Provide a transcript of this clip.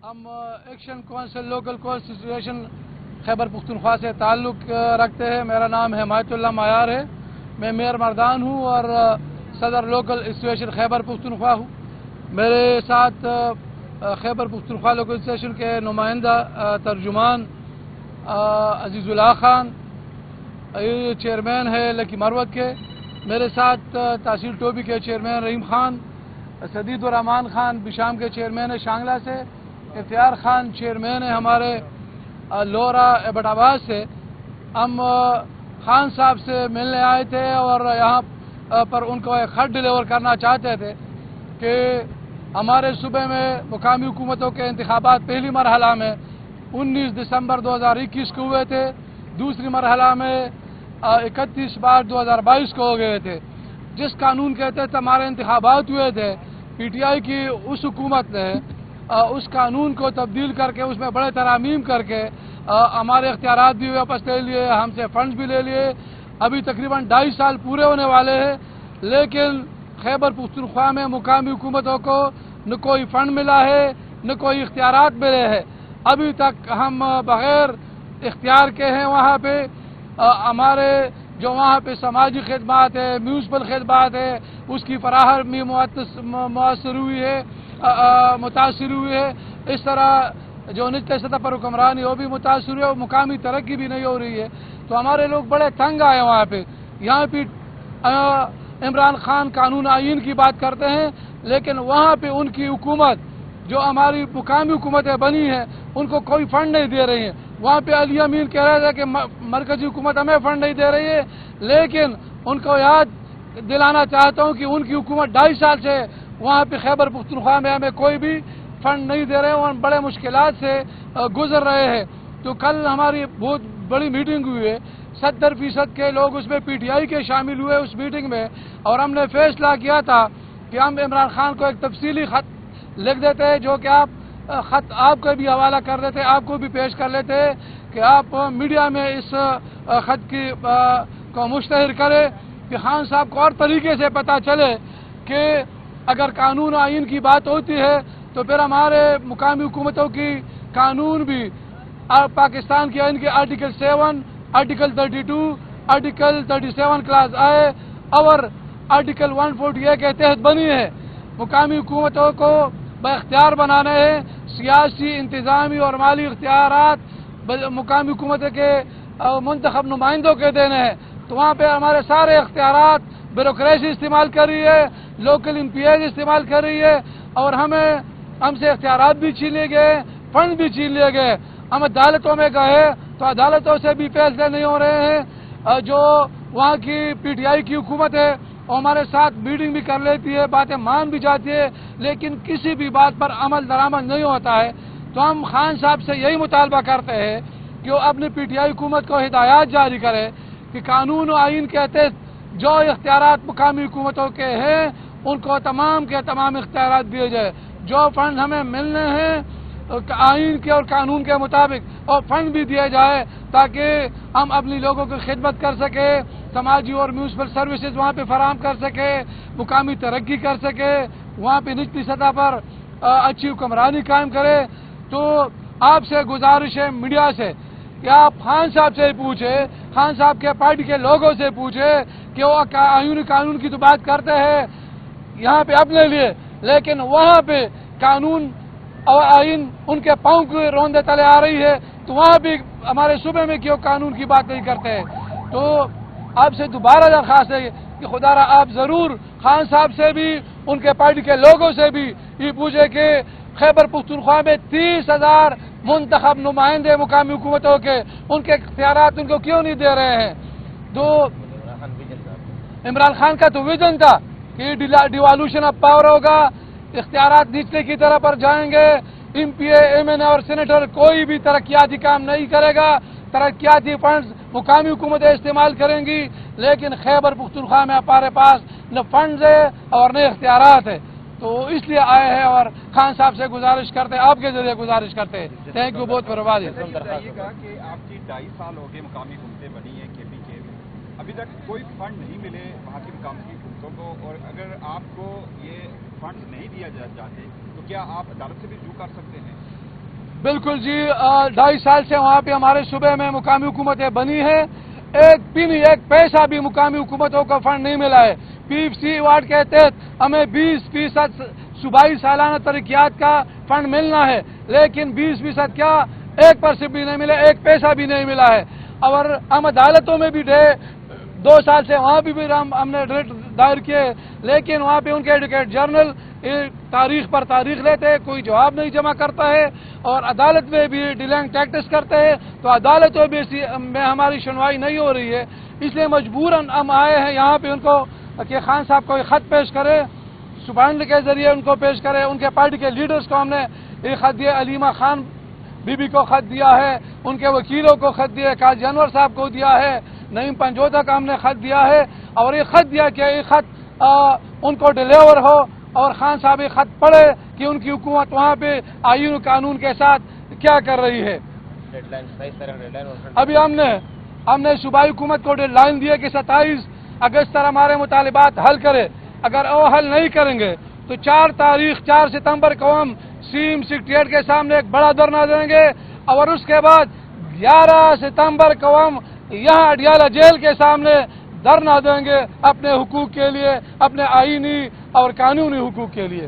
ہم action council local constitution Khyber Pakhtunkhwa سے تعلق رکھتے ہیں۔ میرا نام حمایت اللہ معیار ہے، میں میئر مردان ہوں اور صدر لوکل اسٹیشن خیبر پختونخوا ہوں۔ میرے ساتھ خیبر پختونخوا لوکل اسٹیشن کے نمائندہ ترجمان عزیز اللہ خان، یہ چیئرمین ہے لکی مروت کے۔ میرے ساتھ تحصیل ٹوبی کے چیئرمین رحیم خان، سدید الرحمان خان بشام کے چیئرمین ہے شانگلہ سے، اختیار خان چیئرمین ہے ہمارے لورا ایبٹ آباد سے۔ ہم خان صاحب سے ملنے آئے تھے اور یہاں پر ان کو ایک خط ڈیلیور کرنا چاہتے تھے کہ ہمارے صوبے میں مقامی حکومتوں کے انتخابات پہلی مرحلہ میں 19 دسمبر 2021 کو ہوئے تھے، دوسری مرحلہ میں 31 مارچ 2022 کو ہو گئے تھے۔ جس قانون کے تحت ہمارے انتخابات ہوئے تھے، پی ٹی آئی کی اس حکومت نے اس قانون کو تبدیل کر کے اس میں بڑے ترامیم کر کے ہمارے اختیارات بھی واپس لے لیے، ہم سے فنڈز بھی لے لیے۔ ابھی تقریباً 2.5 سال پورے ہونے والے ہیں، لیکن خیبر پختونخوا میں مقامی حکومتوں کو نہ کوئی فنڈ ملا ہے نہ کوئی اختیارات ملے ہیں۔ ابھی تک ہم بغیر اختیار کے ہیں وہاں پہ۔ ہمارے جو وہاں پہ سماجی خدمات ہے، میونسپل خدمات ہے، اس کی فراہمی متاثر ہوئی ہے۔ اس طرح جو نچلی سطح پر حکمرانی وہ بھی متاثر ہے اور مقامی ترقی بھی نہیں ہو رہی ہے، تو ہمارے لوگ بڑے تنگ آئے وہاں پہ۔ یہاں پہ عمران خان قانون آئین کی بات کرتے ہیں، لیکن وہاں پہ ان کی حکومت جو ہماری مقامی حکومتیں بنی ہیں ان کو کوئی فنڈ نہیں دے رہی ہیں۔ وہاں پہ علی امین کہہ رہے تھے کہ مرکزی حکومت ہمیں فنڈ نہیں دے رہی ہے، لیکن ان کو یاد دلانا چاہتا ہوں کہ ان کی حکومت 2.5 سال سے وہاں پہ خیبر پختونخوا میں ہمیں کوئی بھی فنڈ نہیں دے رہے ہیں، اور بڑے مشکلات سے گزر رہے ہیں۔ تو کل ہماری بہت بڑی میٹنگ ہوئی ہے، 70% کے لوگ اس میں پی ٹی آئی کے شامل ہوئے اس میٹنگ میں، اور ہم نے فیصلہ کیا تھا کہ ہم عمران خان کو ایک تفصیلی خط لکھ دیتے ہیں، جو کہ خط آپ کو بھی حوالہ کر دیتے، آپ کو بھی پیش کر لیتے کہ آپ میڈیا میں اس خط کی کو مشتہر کریں کہ خان صاحب کو اور طریقے سے پتہ چلے کہ اگر قانون آئین کی بات ہوتی ہے تو پھر ہمارے مقامی حکومتوں کی قانون بھی پاکستان کے آئین کے آرٹیکل 7، آرٹیکل 32، آرٹیکل 37 کلاس آئے اور آرٹیکل 148 کے تحت بنی ہے۔ مقامی حکومتوں کو بااختیار بنانے ہیں، سیاسی، انتظامی اور مالی اختیارات مقامی حکومت کے منتخب نمائندوں کے دینے ہیں۔ تو وہاں پہ ہمارے سارے اختیارات بیوروکریسی استعمال کر رہی ہے، لوکل ایم پی ایز استعمال کر رہی ہے، اور ہم سے اختیارات بھی چھین لیے گئے، فنڈ بھی چھین لیے گئے۔ ہم عدالتوں میں گئے تو عدالتوں سے بھی فیصلے نہیں ہو رہے ہیں۔ جو وہاں کی پی ٹی آئی کی حکومت ہے وہ ہمارے ساتھ میٹنگ بھی کر لیتی ہے، باتیں مان بھی جاتی ہے، لیکن کسی بھی بات پر عمل درآمد نہیں ہوتا ہے۔ تو ہم خان صاحب سے یہی مطالبہ کرتے ہیں کہ وہ اپنی پی ٹی آئی حکومت کو ہدایات جاری کرے کہ قانون و آئین کے تحت جو اختیارات مقامی حکومتوں کے ہیں ان کو تمام کے تمام اختیارات دیے جائے۔ جو فنڈ ہمیں ملنے ہیں آئین کے اور قانون کے مطابق اور فنڈ بھی دیا جائے تاکہ ہم اپنی لوگوں کی خدمت کر سکے، سماجی اور میونسپل سروسز وہاں پہ فراہم کر سکے، مقامی ترقی کر سکے، وہاں پہ نچلی سطح پر اچھی حکمرانی قائم کرے۔ تو آپ سے گزارش ہے میڈیا سے کہ آپ خان صاحب سے پوچھیں، خان صاحب کے پارٹی کے لوگوں سے پوچھیں کہ وہ آئین قانون کی تو بات کرتے ہیں یہاں پہ اپنے لیے، لیکن وہاں پہ قانون اور آئین ان کے پاؤں کے روندے تلے آ رہی ہے، تو وہاں بھی ہمارے صوبے میں کیوں قانون کی بات نہیں کرتے ہیں۔ تو آپ سے دوبارہ درخواست ہے کہ خدا را آپ ضرور خان صاحب سے بھی ان کے پارٹی کے لوگوں سے بھی یہ پوچھیں کہ خیبر پختونخوا میں 30,000 منتخب نمائندے مقامی حکومتوں کے ان کے اختیارات ان کو کیوں نہیں دے رہے ہیں۔ تو عمران خان کا تو ویژن تھا کہ ڈیوالوشن آف پاور ہوگا، اختیارات نیچے کی طرف پر جائیں گے، ایم پی اے، ایم این اے اور سینیٹر کوئی بھی ترقیاتی کام نہیں کرے گا، ترقیاتی فنڈز مقامی حکومتیں استعمال کریں گی، لیکن خیبر پختونخوا میں ہمارے پاس نہ فنڈز ہے اور نہ اختیارات ہے۔ تو اس لیے آئے ہیں اور خان صاحب سے گزارش کرتے ہیں، آپ کے ذریعے گزارش کرتے ہیں۔ تھینک یو، بہت بہت یہ کہا کہ آپ کی 2.5 سال ہو گئے مقامی حکومتیں بنی ہیں کے پی کے میں، ابھی تک کوئی فنڈ نہیں ملے وہاں کی مقامی حکومتوں کو، اور اگر آپ کو یہ فنڈ نہیں دیا جاتے تو کیا آپ عدالت سے بھی رجوع کر سکتے ہیں؟ بالکل جی 2.5 سال سے وہاں پہ ہمارے صوبے میں مقامی حکومتیں بنی ہیں، ایک پنی ایک پیسہ بھی مقامی حکومتوں کو فنڈ نہیں ملا ہے۔ پی ایف سی ایوارڈ کے تحت ہمیں 20% صوبائی سالانہ ترقیات کا فنڈ ملنا ہے، لیکن 20% کیا 1% بھی نہیں ملا، ایک پیسہ بھی نہیں ملا ہے۔ اور ہم عدالتوں میں بھی 2 سال سے وہاں بھی ہم نے ریٹ دائر کیے، لیکن وہاں پہ ان کے ایڈوکیٹ جنرل تاریخ پر تاریخ لیتے ہیں، کوئی جواب نہیں جمع کرتا ہے، اور عدالت میں بھی ڈیلنگ ٹیکٹس کرتے ہیں، تو عدالتوں میں ہماری سنوائی نہیں ہو رہی ہے۔ اس لیے مجبوراً ہم آئے ہیں یہاں پہ ان کو کہ خان صاحب کو ایک خط پیش کرے، سپرنٹینڈنٹ کے ذریعے ان کو پیش کرے۔ ان کے پارٹی کے لیڈرز کو ہم نے ایک خط دیا، علیمہ خان بی بی کو خط دیا ہے، ان کے وکیلوں کو خط دیا ہے، قاضی انور صاحب کو دیا ہے، نعیم پنجوتا کا ہم نے خط دیا ہے، اور یہ خط دیا کہ یہ خط ان کو ڈیلیور ہو، اور خان صاحب یہ خط پڑھے کہ ان کی حکومت وہاں پہ آئین و قانون کے ساتھ کیا کر رہی ہے۔ ابھی ہم نے صوبائی حکومت کو ڈیڈ لائن دی ہے کہ 27 اگست تک ہمارے مطالبات حل کرے، اگر وہ حل نہیں کریں گے تو 4 ستمبر کو ہم سیم سیکریٹریٹ کے سامنے ایک بڑا دھرنا دیں گے، اور اس کے بعد 11 ستمبر کو ہم یہاں اڈیالہ جیل کے سامنے دھرنا دیں گے اپنے حقوق کے لیے، اپنے آئینی اور قانونی حقوق کے لیے۔